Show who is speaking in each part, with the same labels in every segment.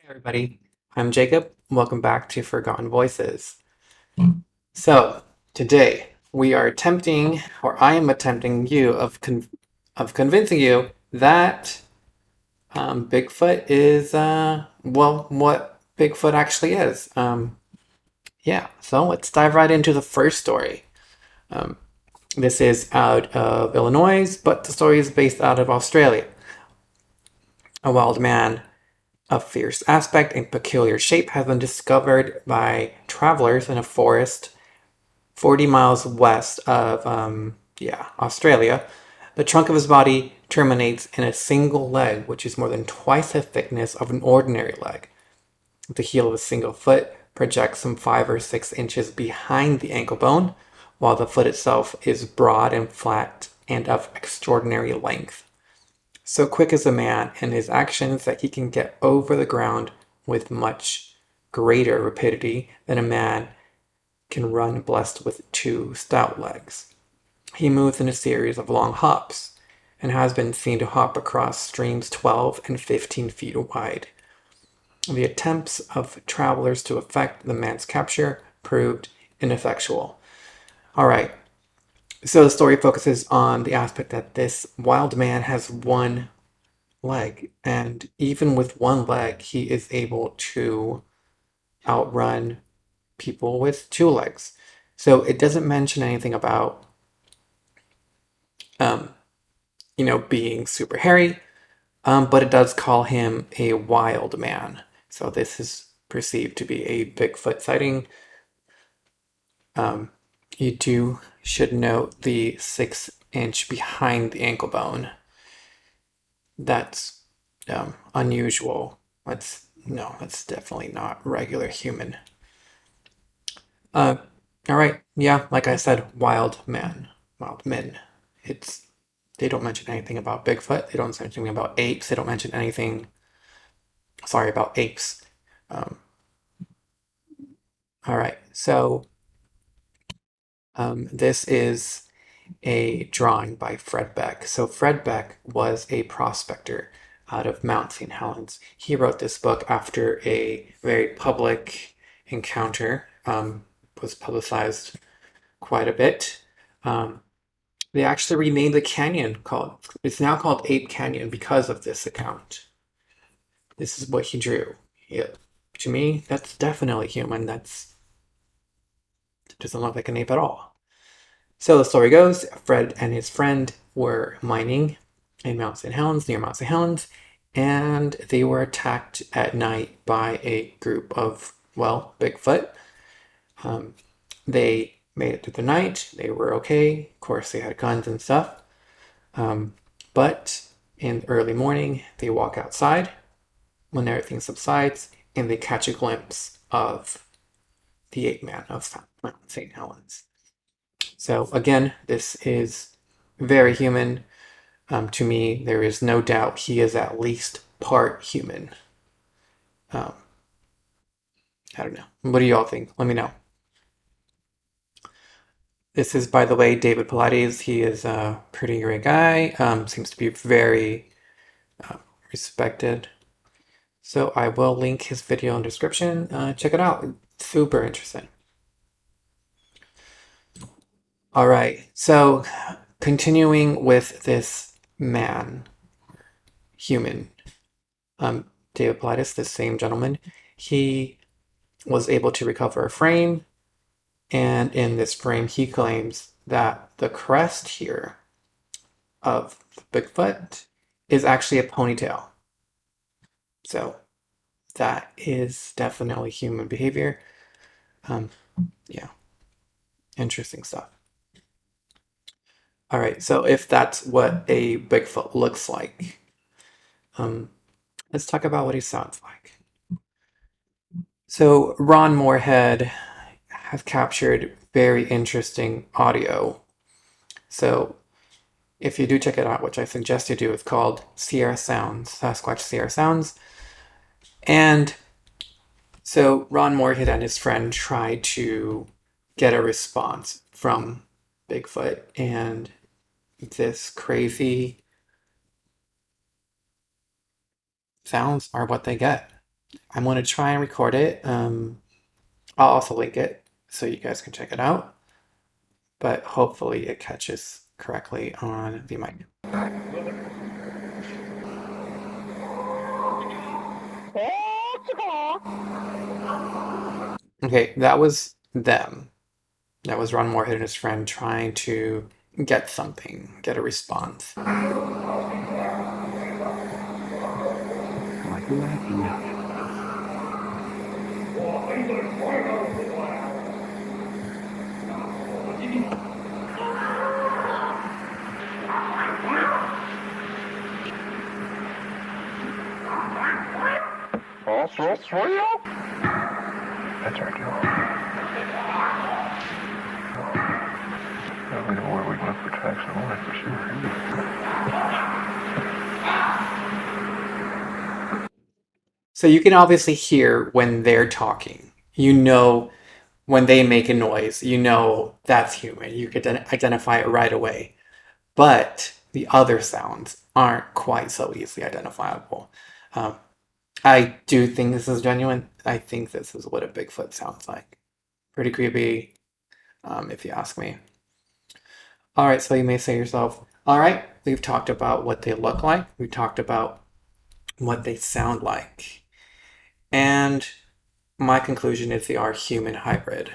Speaker 1: Everybody, I'm Jacob. Welcome back to Forgotten Voices. So, today we are attempting, or I am attempting of convincing you that Bigfoot is what Bigfoot actually is. Yeah. So let's dive right into the first story. Um, this is out of Illinois, but the story is based out of Australia. A wild man of fierce aspect and peculiar shape has been discovered by travelers in a forest 40 miles west of Australia. The trunk of his body terminates in a single leg, which is more than twice the thickness of an ordinary leg. The heel of a single foot projects some 5 or 6 inches behind the ankle bone, while the foot itself is broad and flat and of extraordinary length. So quick is a man in his actions that he can get over the ground with much greater rapidity than a man can run blessed with 2 stout legs. He moves in a series of long hops and has been seen to hop across streams 12 and 15 feet wide. The attempts of travelers to effect the man's capture proved ineffectual. All right, so the story focuses on the aspect that this wild man has one leg, and even with one leg, he is able to outrun people with 2 legs. So it doesn't mention anything about, um, being super hairy, but it does call him a wild man. So this is perceived to be a Bigfoot sighting. Um, you should note the 6 inch behind the ankle bone. That's unusual. That's definitely not regular human. Uh, all right, yeah, like I said, wild men. It's they don't mention anything about Bigfoot. They don't mention anything about apes. They don't mention anything. Sorry about apes. Um, all right, so this is a drawing by Fred Beck. So Fred Beck was a prospector out of Mount St. Helens. He wrote this book after a very public encounter, was publicized quite a bit. Um, they actually renamed the canyon it's now called Ape Canyon because of this account. This is what he drew. Yeah, to me, that's definitely human. Doesn't look like an ape at all. So the story goes, Fred and his friend were mining in Mount St. Helens, near Mount St. Helens, and they were attacked at night by a group of, well, Bigfoot. They made it through the night. They were okay. Of course, they had guns and stuff. But in the early morning, they walk outside when everything subsides, and they catch a glimpse of the ape man of Mount St. Helens. So again, this is very human. To me, there is no doubt he is at least part human. Um, I don't know. What do you all think? Let me know. This is, by the way, David Pilates. He is a pretty great guy. Seems to be very uh, respected. So I will link his video in the description. Check it out. It's super interesting. All right. So continuing with this man, human, David Pilates, this same gentleman, he was able to recover a frame, and in this frame, he claims that the crest here of Bigfoot is actually a ponytail. So that is definitely human behavior. Um, yeah, interesting stuff. All right, so if that's what a Bigfoot looks like, um, let's talk about what he sounds like. So Ron Moorhead have captured very interesting audio. So if you do check it out, which I suggest you do, it's called Sierra Sounds, Sasquatch Sierra Sounds. And so Ron Moorhead and his friend tried to get a response from Bigfoot, and this crazy sounds are what they get. I'm going to try and record it. I'll also link it so you guys can check it out. But hopefully it catches correctly on the mic. Okay, that was them. That was Ron Moorhead and his friend trying to get something, get a response.
Speaker 2: That's our deal. We know where we look for tracks of life for sure.
Speaker 1: So you can obviously hear when they're talking. You know when they make a noise, you know that's human. You could identify it right away. But the other sounds aren't quite so easily identifiable. Um, I do think this is genuine. I think this is what a Bigfoot sounds like. Pretty creepy, if you ask me. All right, so you may say to yourself, all right, we've talked about what they look like. We've talked about what they sound like. And my conclusion is they are human hybrid.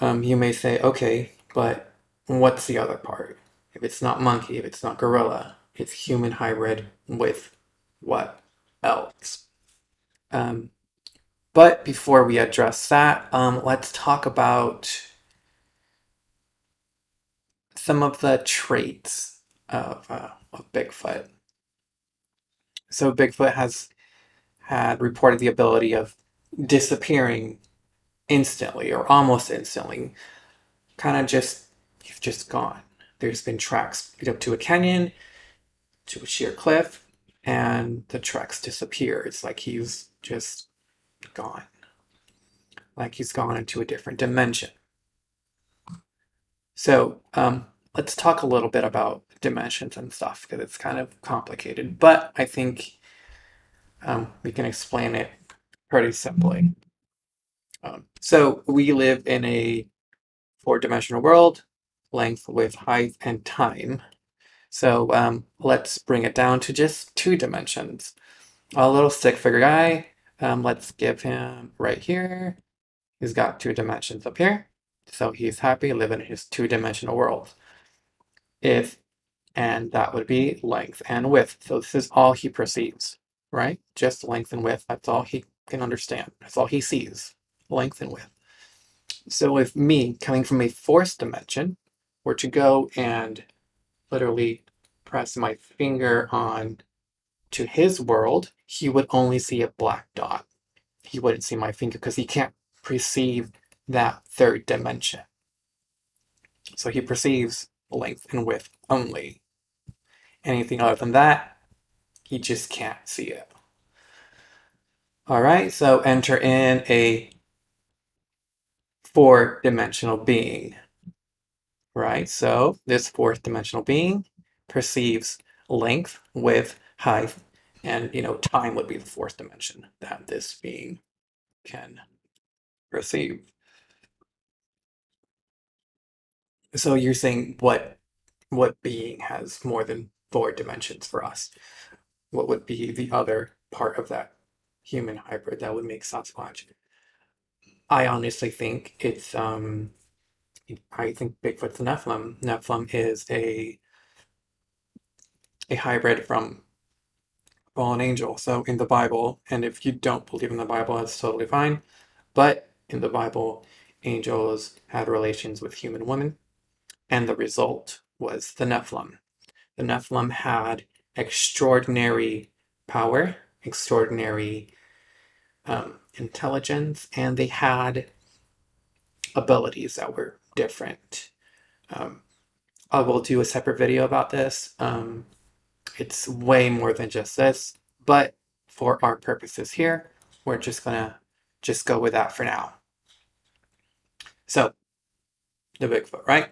Speaker 1: You may say, okay, but what's the other part? If it's not monkey, if it's not gorilla, it's human hybrid with what else? Um, but before we address that, let's talk about some of the traits of Bigfoot. So Bigfoot has had reported the ability of disappearing instantly or almost instantly, kind of just he's just gone. There's been tracks lead up to a canyon, to a sheer cliff, and the tracks disappear. It's like he's just gone, like he's gone into a different dimension. So let's talk a little bit about dimensions and stuff because it's kind of complicated, but I think we can explain it pretty simply. So we live in a four-dimensional world, length, width, height, and time. So let's bring it down to just two dimensions. A little stick figure guy, let's give him right here. He's got two dimensions up here. So he's happy living in his two-dimensional world. And that would be length and width. So this is all he perceives, right? Just length and width. That's all he can understand. That's all he sees, length and width. So if me, coming from a fourth dimension, were to go and literally press my finger on to his world, he would only see a black dot. He wouldn't see my finger because he can't perceive that third dimension. So he perceives length and width only. Anything other than that, he just can't see it. All right, so enter in a four-dimensional being, right? So this fourth dimensional being perceives length, width, height, and time would be the fourth dimension that this being can perceive. So you're saying what being has more than four dimensions for us? What would be the other part of that human hybrid that would make Sasquatch? I honestly think it's I think Bigfoot's a Nephilim. Nephilim is a hybrid from fallen angel. So in the Bible, and if you don't believe in the Bible, that's totally fine. But in the Bible, angels had relations with human women, and the result was the Nephilim. The Nephilim had extraordinary power, extraordinary intelligence, and they had abilities that were different. I will do a separate video about this. It's way more than just this, but for our purposes here, we're just gonna just go with that for now. So the Bigfoot, right?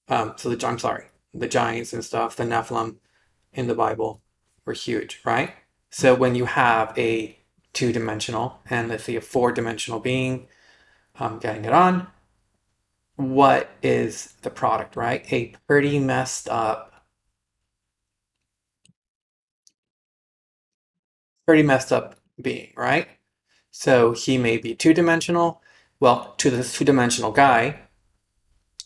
Speaker 1: I'm sorry, the giants and stuff, the Nephilim in the Bible were huge, right? So when you have a 2-dimensional, and let's say a 4-dimensional being getting it on. What is the product, right? A pretty messed up being, right? So he may be 2-dimensional. Well, to this 2-dimensional guy,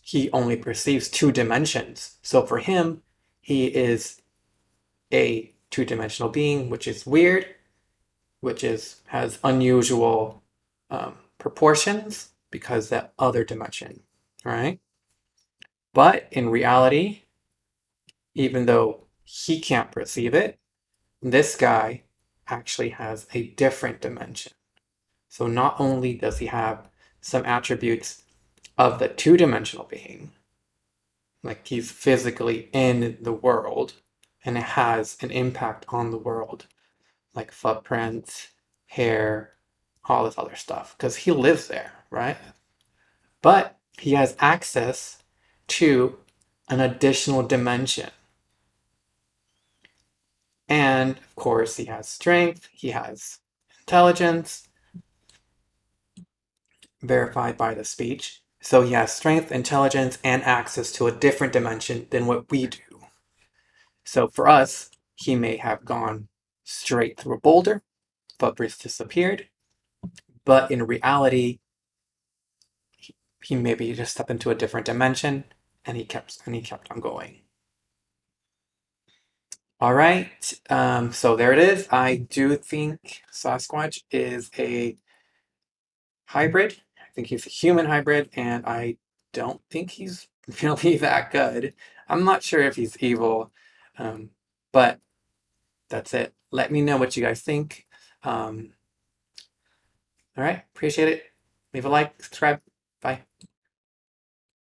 Speaker 1: he only perceives 2 dimensions. So for him, he is a 2-dimensional being, which is weird, which is has unusual proportions because that other dimension, right? But in reality, even though he can't perceive it, this guy actually has a different dimension. So not only does he have some attributes of the 2-dimensional being, like he's physically in the world and it has an impact on the world, like footprints, hair, all this other stuff, because he lives there, right? But he has access to an additional dimension. And of course, he has strength, he has intelligence, verified by the speech. So he has strength, intelligence, and access to a different dimension than what we do. So for us, he may have gone straight through a boulder, footprints disappeared, but in reality, he maybe just stepped into a different dimension and he kept on going. All right, so there it is. I do think Sasquatch is a hybrid. I think he's a human hybrid, and I don't think he's really that good. I'm not sure if he's evil, but that's it. Let me know what you guys think. All right, appreciate it. Leave a like, subscribe. Bye.